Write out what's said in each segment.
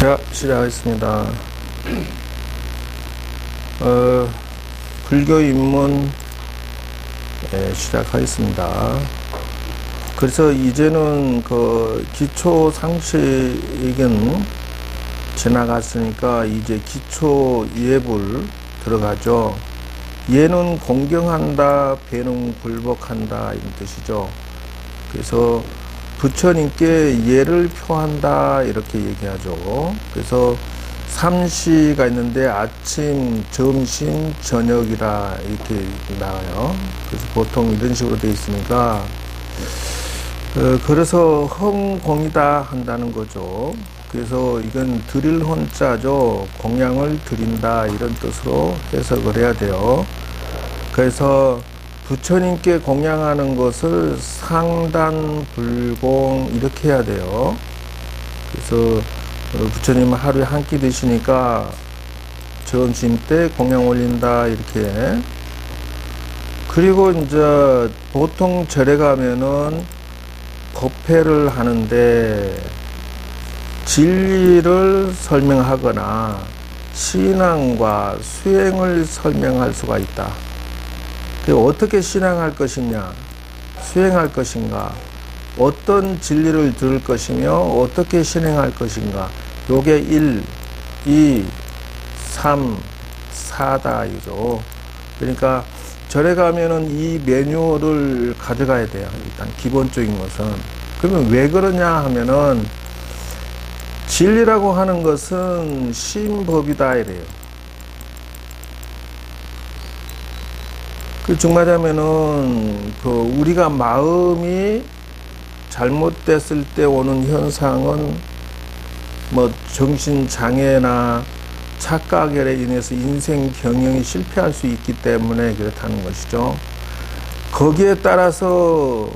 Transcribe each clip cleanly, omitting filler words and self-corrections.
자, 시작하겠습니다. 불교 입문 시작하겠습니다. 그래서 이제는 그 기초 상식은 지나갔으니까 이제 기초 예불 들어가죠. 예는 공경한다, 배는 굴복한다 이런 뜻이죠. 그래서 부처님께 예를 표한다 이렇게 얘기하죠. 그래서 삼시가 있는데 아침, 점심, 저녁이라 이렇게 나와요. 그래서 보통 이런 식으로 되어 있으니까 그래서 헝공이다 한다는 거죠. 그래서 이건 드릴 혼자죠. 공양을 드린다 이런 뜻으로 해석을 해야 돼요. 그래서 부처님께 공양하는 것을 상단불공 이렇게 해야 돼요. 그래서 부처님은 하루에 한 끼 드시니까 점심 때 공양 올린다 이렇게. 그리고 이제 보통 절에 가면은 법회를 하는데 진리를 설명하거나 신앙과 수행을 설명할 수가 있다. 어떻게 신앙할 것이냐, 수행할 것인가, 어떤 진리를 들을 것이며 어떻게 실행할 것인가, 요게 1, 2, 3, 4다 이죠. 그러니까 절에 가면은 이 매뉴얼을 가져가야 돼요. 일단 기본적인 것은. 그러면 왜 그러냐 하면은 진리라고 하는 것은 신법이다 이래요. 그 중말하면은 우리가 마음이 잘못됐을 때 오는 현상은 뭐 정신 장애나 착각에 인해서 인생 경영이 실패할 수 있기 때문에 그렇다는 것이죠. 거기에 따라서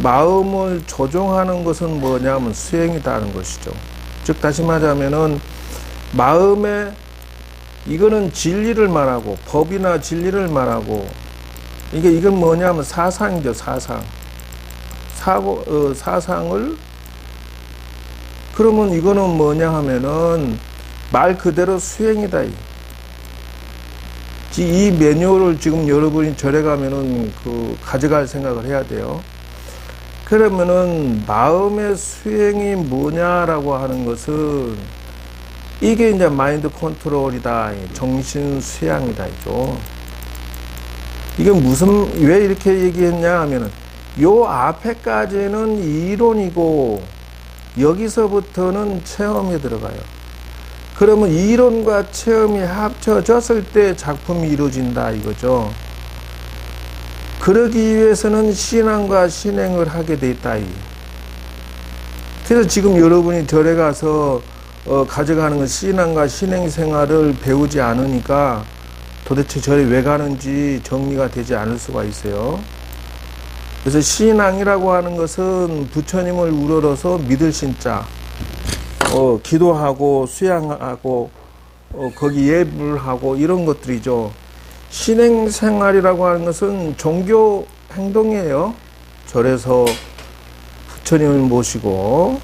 마음을 조종하는 것은 뭐냐면 수행이다는 것이죠. 즉 다시 말하면은 마음에 이거는 진리를 말하고 법이나 진리를 말하고 이건 뭐냐면 사상이죠. 사상을 그러면 이거는 뭐냐 하면은 말 그대로 수행이다. 이 매뉴얼을 지금 여러분이 절에 가면은 가져갈 생각을 해야 돼요. 그러면은 마음의 수행이 뭐냐라고 하는 것은 이게 이제 마인드 컨트롤이다. 정신 수양이다. 이죠. 이게 왜 이렇게 얘기했냐 하면은 요 앞에까지는 이론이고 여기서부터는 체험이 들어가요. 그러면 이론과 체험이 합쳐졌을 때 작품이 이루어진다 이거죠. 그러기 위해서는 신앙과 신행을 하게 돼 있다. 그래서 지금 여러분이 절에 가서 가져가는 건 신앙과 신행 생활을 배우지 않으니까 도대체 절에 왜 가는지 정리가 되지 않을 수가 있어요. 그래서 신앙이라고 하는 것은 부처님을 우러러서 믿을 신자, 기도하고 수양하고 거기 예불하고 이런 것들이죠. 신행 생활이라고 하는 것은 종교 행동이에요. 절에서 부처님을 모시고.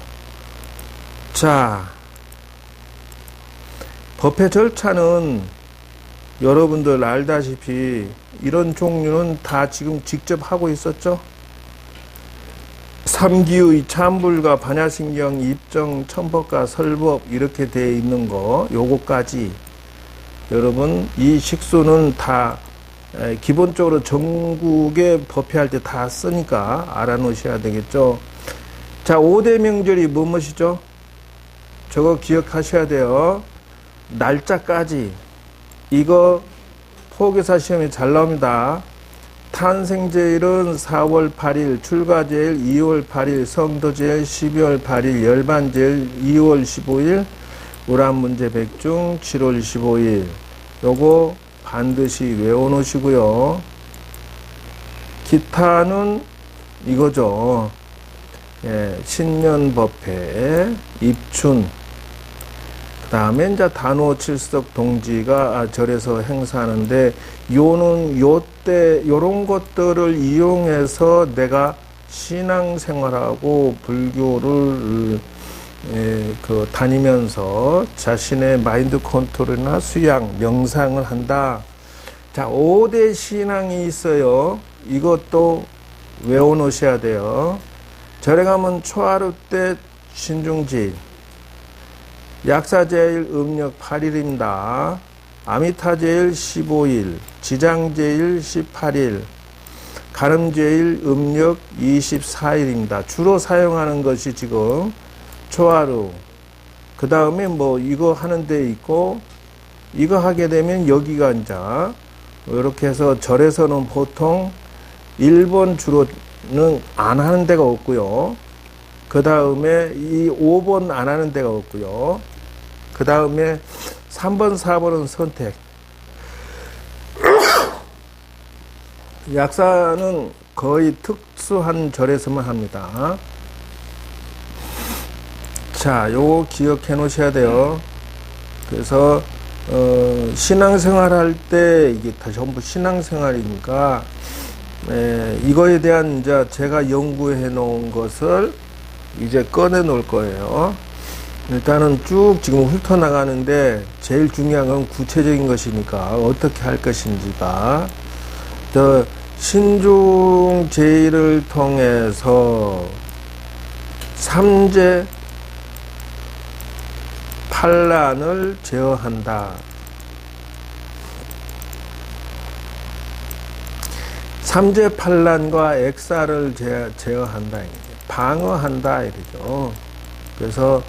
자, 법회 절차는 여러분들 알다시피 이런 종류는 다 지금 직접 하고 있었죠. 삼기의 참불과 반야신경, 입정, 천법과 설법 이렇게 되어 있는 거 요거까지 여러분 이 식수는 다 기본적으로 전국에 법회할 때 다 쓰니까 알아놓으셔야 되겠죠. 자, 5대 명절이 무엇이죠? 저거 기억하셔야 돼요. 날짜까지 이거 포교사 시험이 잘 나옵니다. 탄생제일은 4월 8일, 출가제일 2월 8일, 성도제일 12월 8일, 열반제일 2월 15일, 우란문제 백중 7월 15일. 요거 반드시 외워놓으시고요. 기타는 이거죠. 신년법회, 입춘, 다음에 이제 단오 칠석 동지가 절에서 행사하는데 요때 요런 것들을 이용해서 내가 신앙생활하고 불교를 다니면서 자신의 마인드 컨트롤이나 수양, 명상을 한다. 자, 5대 신앙이 있어요. 이것도 외워놓으셔야 돼요. 절에 가면 초하루 때 신중제일, 약사제일 음력 8일입니다. 아미타제일 15일, 지장제일 18일, 가름제일 음력 24일입니다. 주로 사용하는 것이 지금 초하루. 그 다음에 뭐 이거 하는 데 있고, 이거 하게 되면 여기가 이제 이렇게 해서 절에서는 보통 1번 주로는 안 하는 데가 없고요. 그 다음에 이 5번 안 하는 데가 없고요. 그 다음에 3번, 4번은 선택. 약사는 거의 특수한 절에서만 합니다. 자, 요거 기억해 놓으셔야 돼요. 그래서 신앙생활 할 때 이게 다 전부 신앙생활이니까 이거에 대한 이제 제가 연구해 놓은 것을 이제 꺼내 놓을 거예요. 일단은 쭉 지금 훑어나가는데 제일 중요한 건 구체적인 것이니까 어떻게 할 것인지가 신중제일을 통해서 삼재 판란을 제어한다. 삼재 판란과 액사를 제어한다. 방어한다. 이러죠. 그래서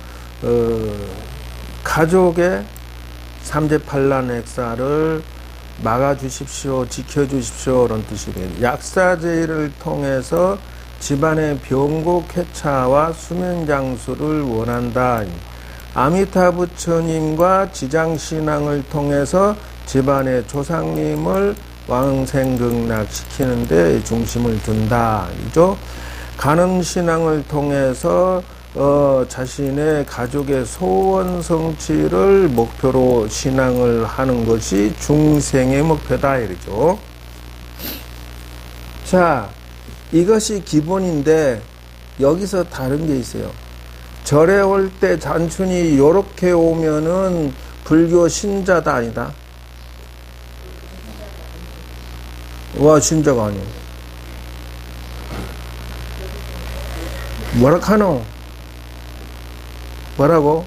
가족의 삼재 판란 액사를 막아주십시오, 지켜주십시오, 이런 뜻이에요. 약사제의를 통해서 집안의 병곡 해차와 수면 장수를 원한다. 아미타 부처님과 지장신앙을 통해서 집안의 조상님을 왕생극락시키는데 중심을 둔다. 이죠? 간음신앙을 통해서 자신의 가족의 소원 성취를 목표로 신앙을 하는 것이 중생의 목표다. 이러죠. 자, 이것이 기본인데 여기서 다른 게 있어요. 절에 올 때 단순히 요렇게 오면은 불교 신자다 아니다? 와, 신자가 아니야. 뭐라 카노? 뭐라고?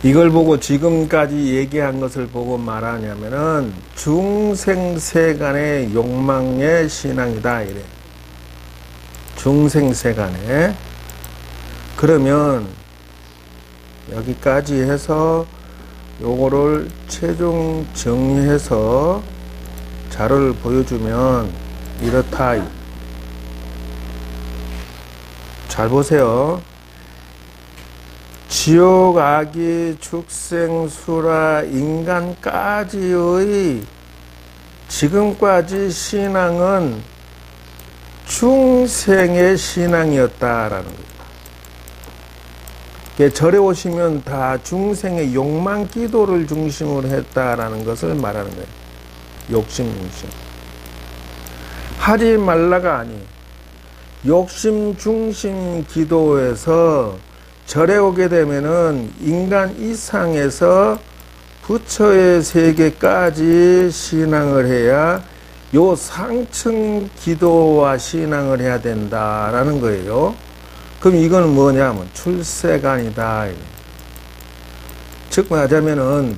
이걸 보고 지금까지 얘기한 것을 보고 말하냐면은 중생세간의 욕망의 신앙이다 이래. 중생세간에. 그러면 여기까지 해서 요거를 최종 정리해서 자료를 보여주면 이렇다. 잘 보세요. 지옥, 악이, 축생, 수라, 인간까지의 지금까지 신앙은 중생의 신앙이었다라는 거예요. 절에 오시면 다 중생의 욕망 기도를 중심으로 했다라는 것을 말하는 거예요. 욕심 중심. 하지 말라가 아니에요. 욕심 중심 기도에서 절에 오게 되면은 인간 이상에서 부처의 세계까지 신앙을 해야 요 상층 기도와 신앙을 해야 된다라는 거예요. 그럼 이건 뭐냐면 출세간이다. 즉 말하자면은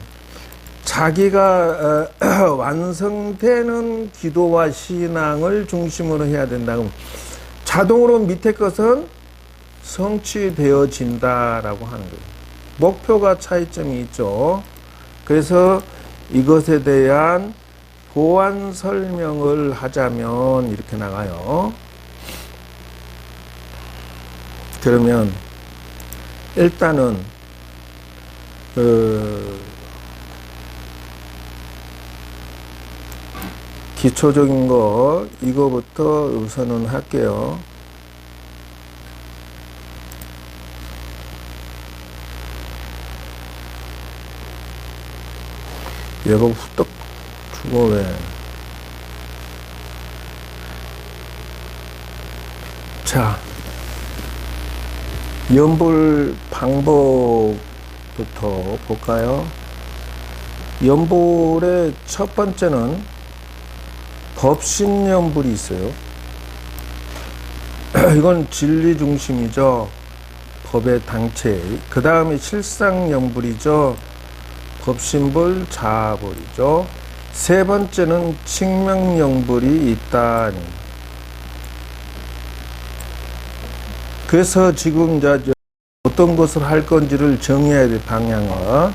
자기가 완성되는 기도와 신앙을 중심으로 해야 된다. 그럼 자동으로 밑에 것은 성취되어진다라고 하는 거예요. 목표가 차이점이 있죠. 그래서 이것에 대한 보완 설명을 하자면 이렇게 나가요. 그러면 일단은 기초적인 거 이거부터 우선은 할게요. 얘가 후딱 죽어, 왜. 자, 연불 방법부터 볼까요? 연불의 첫 번째는 법신연불이 있어요. 이건 진리 중심이죠. 법의 당체. 그 다음에 실상연불이죠. 법신불, 자불이죠. 세 번째는 칙명연불이 있다. 그래서 지금 이제 어떤 것을 할 건지를 정해야 돼, 방향을.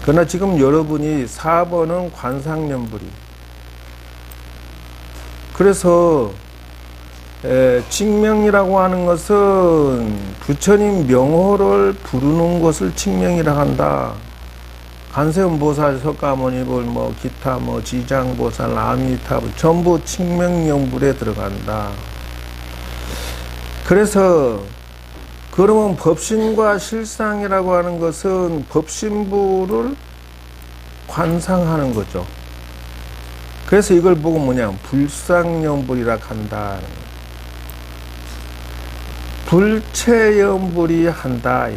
그러나 지금 여러분이 4번은 관상연불이. 그래서 칙명이라고 하는 것은 부처님 명호를 부르는 것을 칙명이라 한다. 관세음보살, 석가모니불, 기타, 지장보살, 아미타불 전부 칙명연불에 들어간다. 그래서 그러면 법신과 실상이라고 하는 것은 법신부를 관상하는 거죠. 그래서 이걸 보고 불상연불이라 한다. 불체연불이 한다.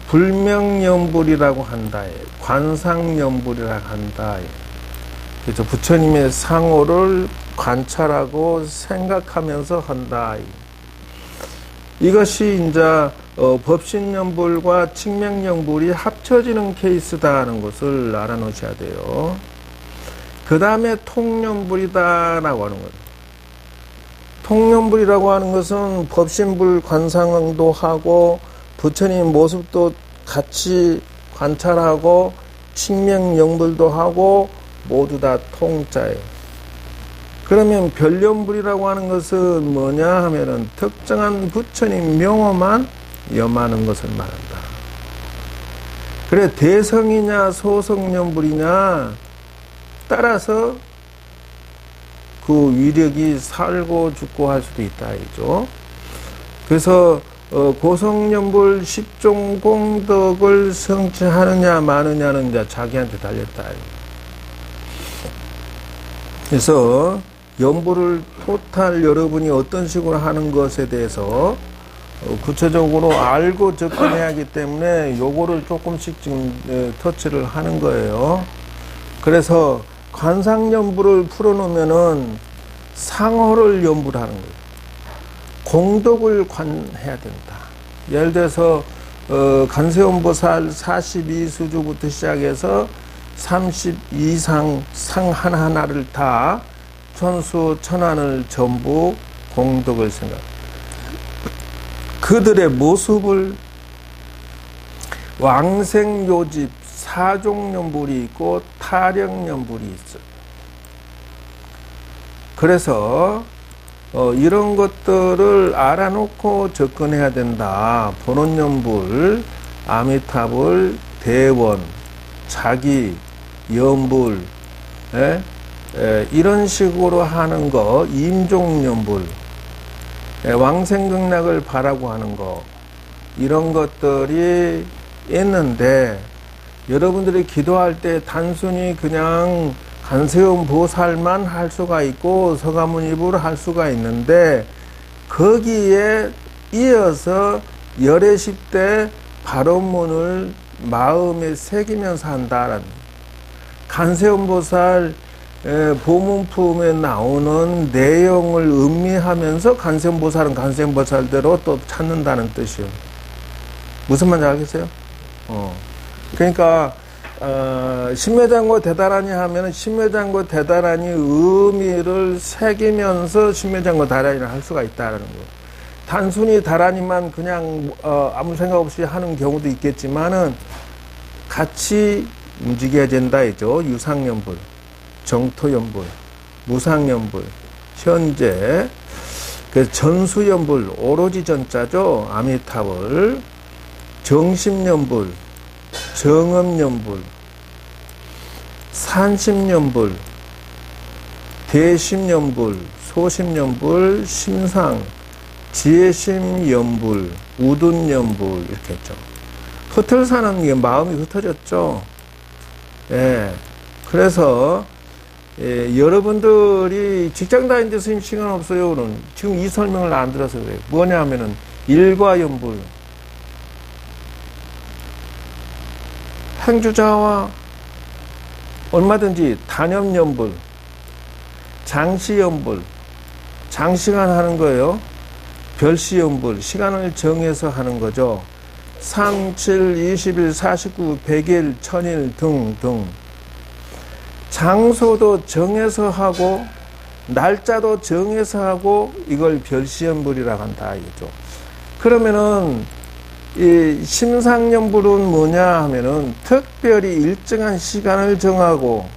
불명연불이라고 한다. 관상연불이라 한다. 그래서 부처님의 상호를 관찰하고 생각하면서 한다. 이것이 이제 법신연불과 칙명연불이 합쳐지는 케이스다라는 것을 알아놓으셔야 돼요. 그 다음에 통연불이다라고 하는 거예요. 통연불이라고 하는 것은 법신불 관상도 하고 부처님 모습도 같이 관찰하고 칙명연불도 하고 모두 다 통자예요. 그러면 별연불이라고 하는 것은 뭐냐 하면은 특정한 부처님 명호만 염하는 것을 말한다. 그래 대성이냐 소성연불이냐 따라서 그 위력이 살고 죽고 할 수도 있다 이죠. 그래서 고성연불 10종 공덕을 성취하느냐 마느냐는 이제 자기한테 달렸다. 그래서 연불을 토탈 여러분이 어떤 식으로 하는 것에 대해서 구체적으로 알고 접근해야 하기 때문에 요거를 조금씩 지금 터치를 하는 거예요. 그래서 관상연불을 풀어놓으면은 상호를 연불하는 거예요. 공덕을 관해야 된다. 예를 들어서 관세음보살 42수주부터 시작해서 32상 상 하나하나를 다 천수 천안을 전부 공덕을 생각. 그들의 모습을 왕생요집 사종연불이 있고 타령연불이 있어요. 그래서 이런 것들을 알아놓고 접근해야 된다. 본원연불, 아미타불, 대원, 자기, 연불, 이런 식으로 하는 거, 임종연불, 왕생극락을 바라고 하는 거, 이런 것들이 있는데 여러분들이 기도할 때 단순히 그냥 관세음 보살만 할 수가 있고 서가모니불을 할 수가 있는데 거기에 이어서 열애십 때 발언문을 마음에 새기면서 한다라는 관세음 보살 보문품에 나오는 내용을 음미하면서 관세음 보살은 관세음 보살대로 또 찾는다는 뜻이요. 무슨 말인지 알겠어요? 그러니까 신묘장고 대다라니 하면은 신묘장고 대다라니 의미를 새기면서 신묘장고 다라니를 할 수가 있다라는 거. 단순히 다라니만 그냥 아무 생각 없이 하는 경우도 있겠지만은 같이 움직여야 된다 이죠. 유상연불, 정토연불, 무상연불, 현재 그 전수연불 오로지 전자죠. 아미타불, 정심연불, 정엄연불, 산심연불, 대심연불, 소심연불, 심상, 지혜심연불, 우둔연불 이렇게 했죠. 흩어사는 게 마음이 흩어졌죠. 예. 그래서 여러분들이 직장 다니는데 스님 시간 없어요는 지금 이 설명을 안 들어서 그래요. 뭐냐 하면은 일과연불, 행주자와 얼마든지 단염연불, 장시연불, 장시간 하는 거예요. 별시연불, 시간을 정해서 하는 거죠. 3, 7, 20일, 49, 100일, 1000일 등등. 장소도 정해서 하고 날짜도 정해서 하고 이걸 별시연불이라고 한다 이거죠. 그러면은 이 심상연불은 뭐냐 하면은 특별히 일정한 시간을 정하고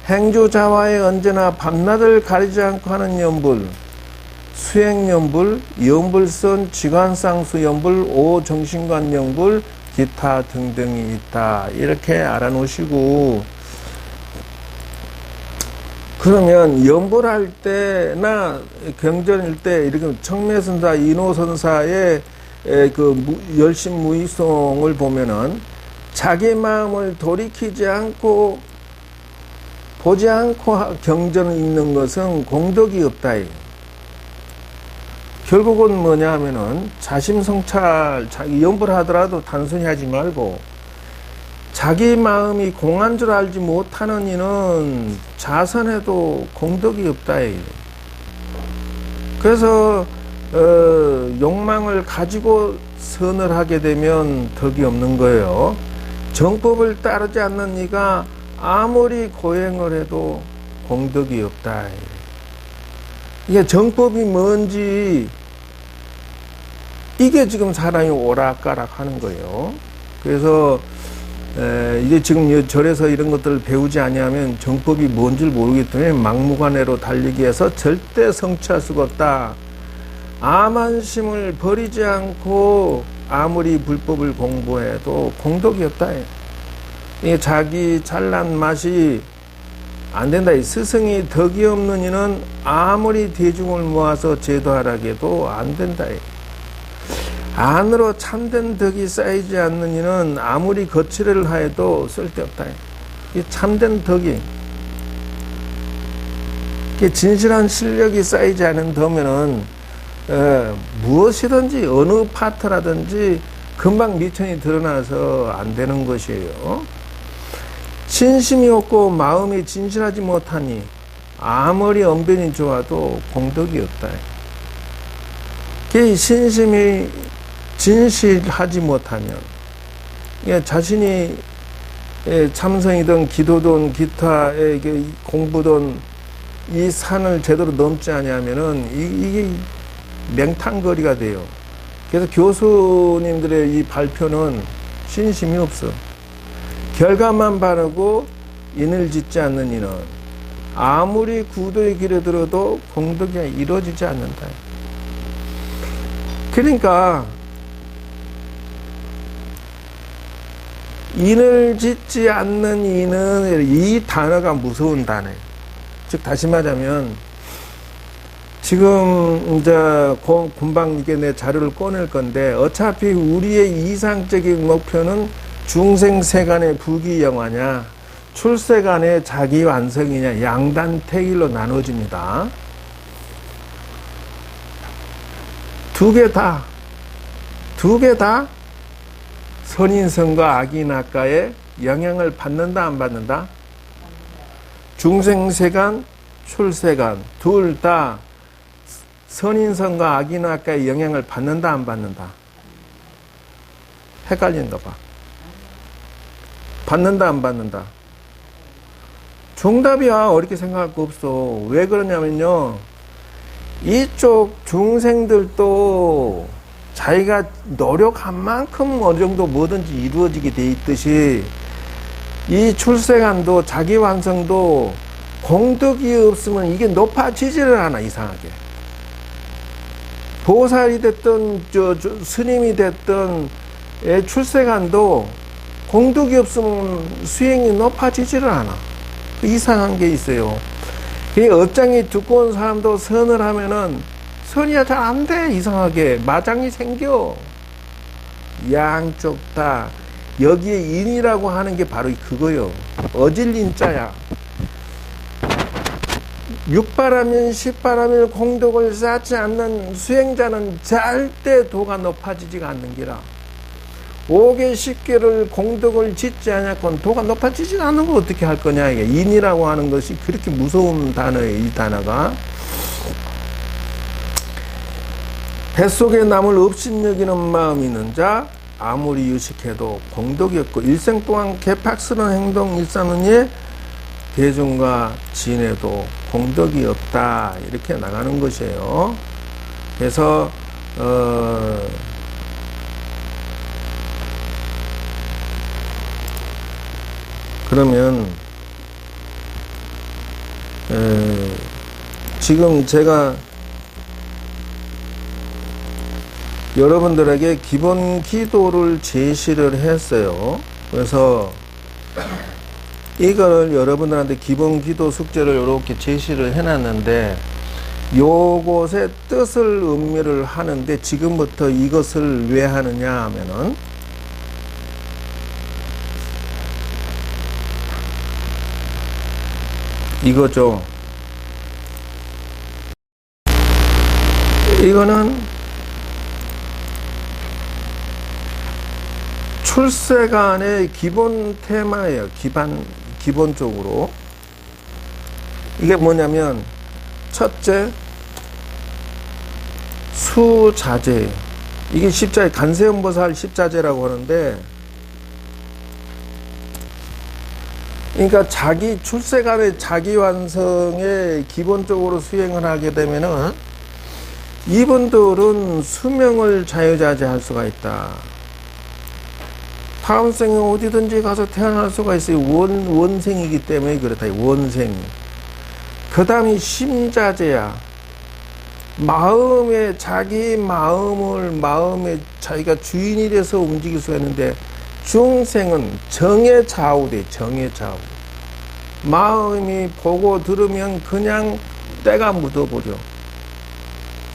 행주자와에 언제나 밤낮을 가리지 않고 하는 연불, 수행연불, 연불선, 지관상수연불, 오정신관연불, 기타 등등이 있다. 이렇게 알아놓으시고, 그러면 연불할 때나 경전일 때 이렇게 청매선사, 인호선사의 그 열심무의송을 보면은 자기 마음을 돌이키지 않고 보지 않고 경전을 읽는 것은 공덕이 없다. 결국은 뭐냐 하면은 자심성찰, 자기 연불하더라도 단순히 하지 말고 자기 마음이 공한 줄 알지 못하는 이는 자선해도 공덕이 없다. 그래서 욕망을 가지고 선을 하게 되면 덕이 없는 거예요. 정법을 따르지 않는 이가 아무리 고행을 해도 공덕이 없다. 이게 정법이 뭔지 이게 지금 사람이 오락가락 하는 거예요. 그래서 이제 지금 절에서 이런 것들을 배우지 아니하면 정법이 뭔지를 모르기 때문에 막무가내로 달리기 위해서 절대 성취할 수가 없다. 암한심을 버리지 않고 아무리 불법을 공부해도 공덕이 없다. 이게 자기 잘난 맛이 안 된다. 스승이 덕이 없는 이는 아무리 대중을 모아서 제도하라고 해도 안 된다. 안으로 참된 덕이 쌓이지 않는 이는 아무리 거칠을 하여도 쓸데없다. 이 참된 덕이, 진실한 실력이 쌓이지 않는다면은 무엇이든지 어느 파트라든지 금방 미천이 드러나서 안 되는 것이에요. 진심이 없고 마음이 진실하지 못하니 아무리 언변이 좋아도 공덕이 없다. 신심이 진실하지 못하면 자신이 참선이든 기도든 기타의 공부든 이 산을 제대로 넘지 않으면은 이게 맹탕거리가 돼요. 그래서 교수님들의 이 발표는 신심이 없어. 결과만 바르고 인을 짓지 않는 이는 아무리 구도의 길에 들어도 공덕이 이루어지지 않는다. 그러니까 인을 짓지 않는 이는 이 단어가 무서운 단어예요. 즉 다시 말하면 지금 이제 금방 이게 내 자료를 꺼낼 건데 어차피 우리의 이상적인 목표는 중생세간의 부귀영화냐 출세간의 자기 완성이냐 양단택일로 나눠집니다. 두 개 다 선인성과 악인학과의 영향을 받는다 안 받는다? 중생세간 출세간 둘 다 선인성과 악인학과의 영향을 받는다 안 받는다? 헷갈리는가 봐. 받는다 안 받는다? 정답이야. 어렵게 생각할 거 없어. 왜 그러냐면요, 이쪽 중생들도 자기가 노력한 만큼 어느 정도 뭐든지 이루어지게 돼 있듯이 이 출세간도 자기 완성도 공덕이 없으면 이게 높아지지를 않아. 이상하게 보살이 됐든 스님이 됐든 출세간도 공덕이 없으면 수행이 높아지지를 않아. 이상한 게 있어요. 업장이 두꺼운 사람도 선을 하면은 선이 잘 안 돼. 이상하게 마장이 생겨. 양쪽 다 여기에 인이라고 하는 게 바로 그거요. 어질인자야. 육바라밀, 십바라밀 공덕을 쌓지 않는 수행자는 절대 도가 높아지지가 않는 기라. 5개, 10개를 공덕을 짓지 않았건 도가 높아지지 않는 걸 어떻게 할 거냐. 이게 인이라고 하는 것이 그렇게 무서운 단어예요. 이 단어가. 뱃속에 남을 업신여기는 마음이 있는 자, 아무리 유식해도 공덕이 없고 일생 동안 개팍스러운 행동 일삼는 예 대중과 지내도 공덕이 없다. 이렇게 나가는 것이에요. 그래서 그러면 지금 제가 여러분들에게 기본 기도를 제시를 했어요. 그래서 이거를 여러분들한테 기본 기도 숙제를 이렇게 제시를 해놨는데 요것의 뜻을 음미를 하는데 지금부터 이것을 왜 하느냐 하면은 이거죠. 이거는 출세간의 기본 테마예요. 기본적으로. 이게 뭐냐면, 첫째, 수자재. 이게 십자재, 간세음보살 십자재라고 하는데, 그러니까 자기 출세간의 자기 완성에 기본적으로 수행을 하게 되면은 이분들은 수명을 자유자재할 수가 있다. 다음 생에 어디든지 가서 태어날 수가 있어요. 원생이기 때문에 그렇다. 원생. 그 다음이 심자재야. 마음에, 자기 마음에 자기가 주인이 돼서 움직일 수가 있는데, 중생은 정에 좌우돼. 정에 좌우. 마음이 보고 들으면 그냥 때가 묻어버려.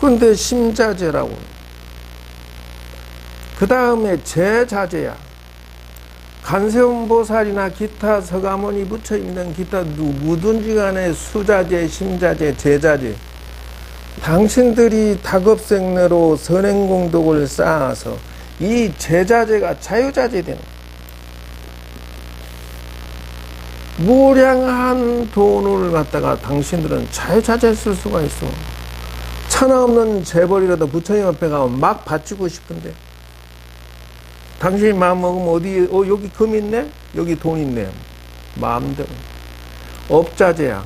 근데 심자재라고. 그 다음에 제자재야. 간세음보살이나 기타 서가모니 부처있는 기타 누구든지 간에 수자재, 심자재, 제자재. 당신들이 다급생내로 선행공덕을 쌓아서 이 제자재가 자유자재 되는 무량한 돈을 갖다가 당신들은 자유자재 쓸 수가 있어. 천하 없는 재벌이라도 부처님 앞에 가면 막 바치고 싶은데 당신이 마음 먹으면 어디 여기 금 있네? 여기 돈 있네. 마음대로. 업자재야.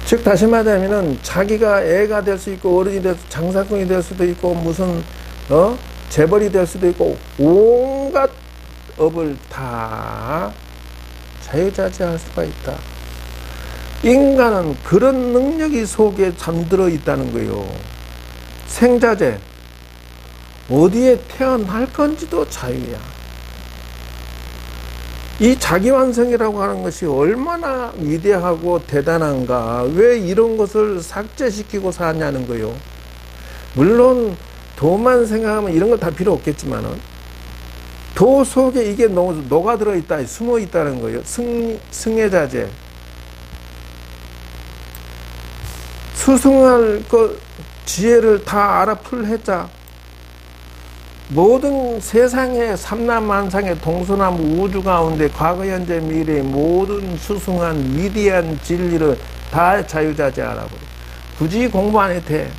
즉 다시 말하면은 자기가 애가 될 수 있고 어른이 될 수, 장사꾼이 될 수도 있고 무슨 재벌이 될 수도 있고 온갖 업을 다 자유자재할 수가 있다. 인간은 그런 능력이 속에 잠들어 있다는 거예요. 생자재. 어디에 태어날 건지도 자유야. 이 자기완성이라고 하는 것이 얼마나 위대하고 대단한가. 왜 이런 것을 삭제시키고 사냐는 거예요. 물론 도만 생각하면 이런 거 다 필요 없겠지만은 도 속에 이게 녹아들어 있다, 숨어 있다는 거예요. 승해자재. 수승할 그 지혜를 다 알아 풀했자. 모든 세상의 삼라만상의 동서남북 우주 가운데 과거 현재 미래의 모든 수승한 위대한 진리를 다 자유자재 알아버려. 굳이 공부 안 해도 돼.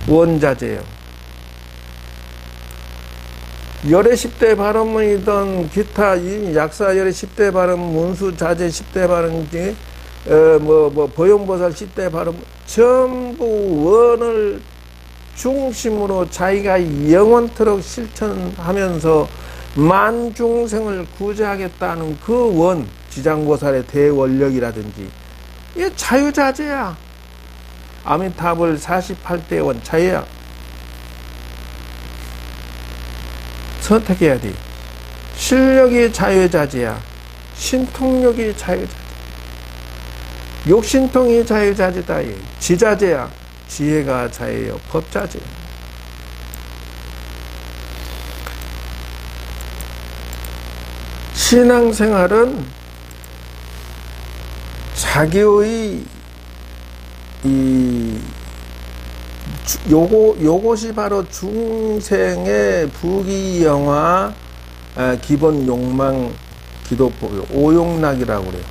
원자재요. 열애 10대 발언문이든 기타 약사 열애 10대 발언 문수 자재 10대 발언 보용보살 10대 발언 전부 원을 중심으로 자기가 영원토록 실천하면서 만중생을 구제하겠다는 그 원, 지장보살의 대원력이라든지 이게 자유자재야. 아미타불 48대 원 자유야. 선택해야 돼. 실력이 자유자재야. 신통력이 자유자재. 욕신통이 자유자재다. 지자재야. 지혜가 자유요. 법자재. 신앙생활은 자기의 요것이 바로 중생의 부귀영화 기본 욕망 기도법이요. 오욕락이라고 그래요.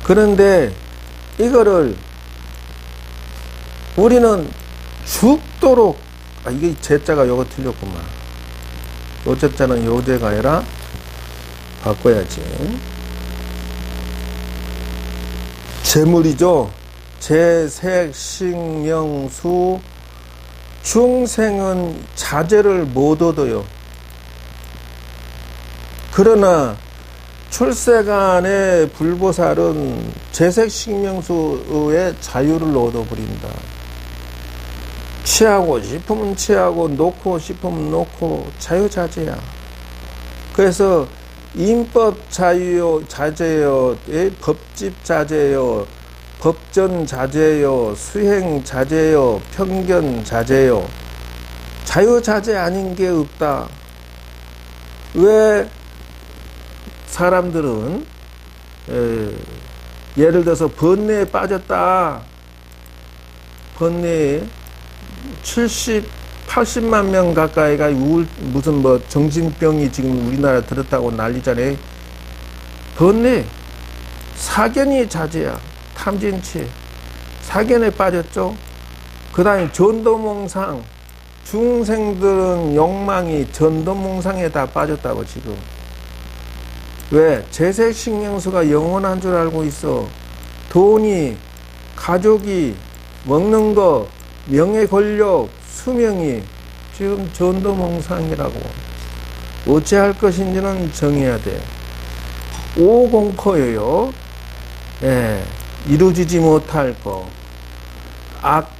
그런데 이거를 우리는 죽도록 이게 제자가 요거 틀렸구만. 요 제자는 요제가 아니라 바꿔야지. 재물이죠. 재색 식명수. 중생은 자재를 못 얻어요. 그러나 출세간의 불보살은 재색 식명수의 자유를 얻어버린다. 취하고 싶으면 취하고 놓고 싶으면 놓고 자유자재야. 그래서 인법 자유요 자재요, 법집 자재요, 법전 자재요, 수행 자재요, 편견 자재요. 자유자재 아닌 게 없다. 왜 사람들은 예를 들어서 번뇌에 빠졌다. 번뇌에 80만 명 가까이가 무슨 정신병이 지금 우리나라 들었다고 난리잖아요. 번뇌, 사견이 자제야. 탐진치, 사견에 빠졌죠. 그 다음에 전도몽상, 중생들은 욕망이 전도몽상에 다 빠졌다고 지금. 왜? 재색식명수가 영원한 줄 알고 있어. 돈이, 가족이, 먹는 거, 명예 권력, 수명이 지금 전도몽상이라고. 어찌할 것인지는 정해야 돼. 오공포예요. 예, 이루어지지 못할 거. 악,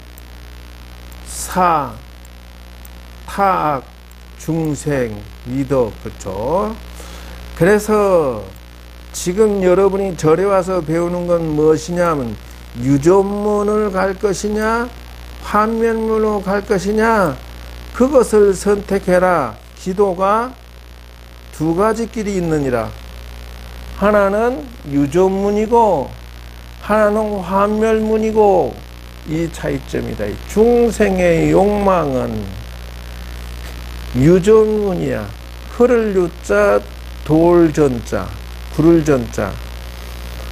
사, 타악, 중생, 미덕, 그렇죠? 그래서 지금 여러분이 절에 와서 배우는 건 무엇이냐면 유존문을 갈 것이냐 환면문으로 갈 것이냐 그것을 선택해라. 기도가 두 가지 길이 있느니라. 하나는 유존문이고 하나는 환멸문이고 이 차이점이다. 중생의 욕망은 유존문이야. 흐를 유자 돌전자 구를 전자.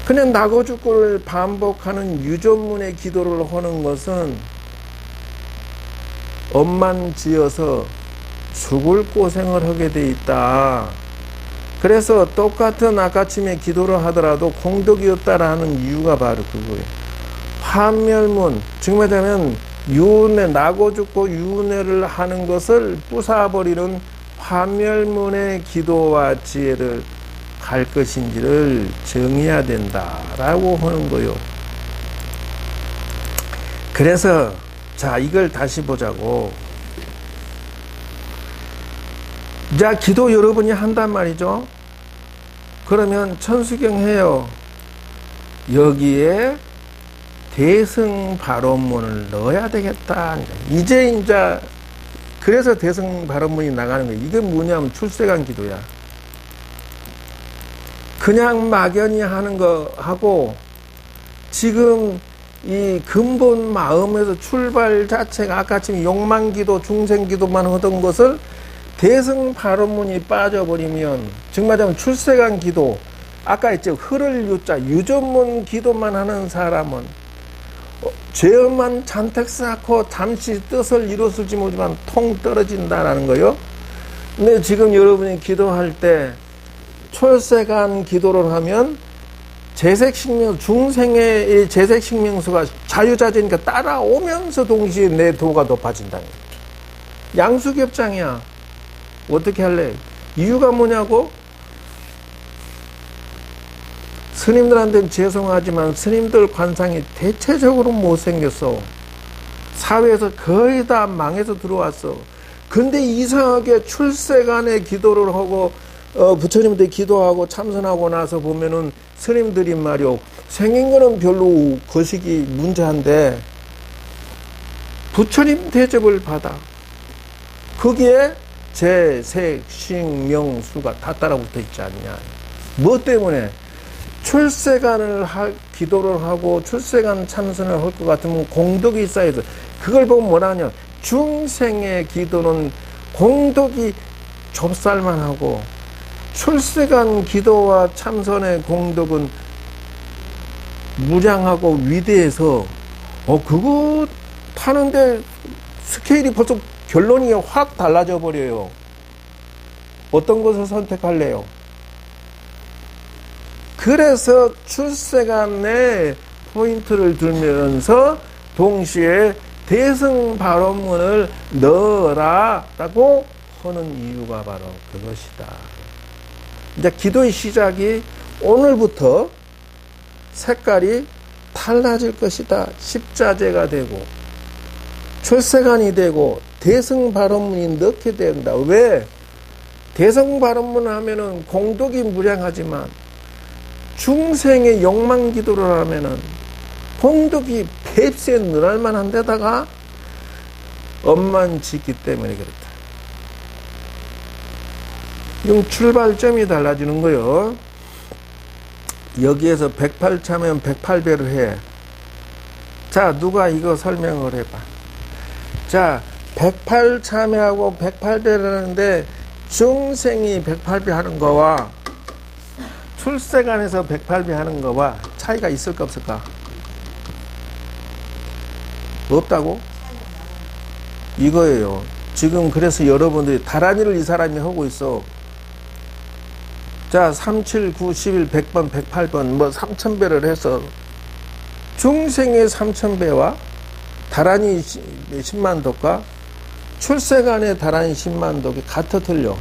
그냥 나고 죽고를 반복하는 유존문의 기도를 하는 것은 업만 지어서 죽을 고생을 하게 돼 있다. 그래서 똑같은 아까침에 기도를 하더라도 공덕이 없다라는 이유가 바로 그거예요. 환멸문, 지금 말하자면 윤회, 나고 죽고 윤회를 하는 것을 부숴버리는 환멸문의 기도와 지혜를 갈 것인지를 정해야 된다라고 하는 거요. 그래서 자, 이걸 다시 보자고. 자, 기도 여러분이 한단 말이죠. 그러면 천수경 해요. 여기에 대승발언문을 넣어야 되겠다. 이제 그래서 대승발언문이 나가는 거예요. 이게 뭐냐면 출세간 기도야. 그냥 막연히 하는 거 하고 지금 이 근본 마음에서 출발 자체가 아까처럼 욕망기도 중생기도만 하던 것을 대승발언문이 빠져버리면 정말 출세간 기도 아까 했죠. 흐를 유자 유존문 기도만 하는 사람은 죄업만 잔뜩 쌓고 잠시 뜻을 이뤘을지 모르지만 통 떨어진다라는 거요. 근데 지금 여러분이 기도할 때 출세간 기도를 하면 재색식명 중생의 재색식명수가 자유자재니까 따라오면서 동시에 내 도가 높아진다는 거예요. 양수겹장이야. 어떻게 할래? 이유가 뭐냐고? 스님들한테는 죄송하지만 스님들 관상이 대체적으로 못생겼어. 사회에서 거의 다 망해서 들어왔어. 근데 이상하게 출세간에 기도를 하고 부처님한테 기도하고 참선하고 나서 보면은 스님들이 말이요. 생긴 거는 별로 거식이 문제한데 부처님 대접을 받아. 거기에 제, 색, 식, 명, 수가 다 따라붙어 있지 않냐. 뭐 때문에? 출세간을 기도를 하고 출세간 참선을 할 것 같으면 공덕이 있어야 돼. 그걸 보면 뭐라냐. 중생의 기도는 공덕이 좁쌀만 하고 출세간 기도와 참선의 공덕은 무량하고 위대해서 그거 타는데 스케일이 벌써 결론이 확 달라져 버려요. 어떤 것을 선택할래요? 그래서 출세간에 포인트를 두면서 동시에 대승발언문을 넣어라라고 하는 이유가 바로 그것이다. 이제 기도의 시작이 오늘부터 색깔이 달라질 것이다. 십자제가 되고 출세간이 되고 대승발언문이 넣게 된다. 왜? 대승발언문 하면은 공덕이 무량하지만 중생의 욕망 기도를 하면은 공덕이 뱁새 늘할 만한 데다가 엄만 짓기 때문에 그렇다. 이건 출발점이 달라지는 거요. 여기에서 108차면 108배를 해. 자, 누가 이거 설명을 해봐. 자, 108참여하고 108배를 하는데 중생이 108배 하는 거와 출세간에서 108배 하는 거와 차이가 있을까 없을까? 없다고? 이거예요. 지금 그래서 여러분들이 다란이를 이 사람이 하고 있어. 자, 3, 7, 9, 11, 100번, 108번, 뭐 3000배를 해서 중생의 3000배와 다란이 10만 도과 출세간의 다란이 10만 도가 같아 틀려.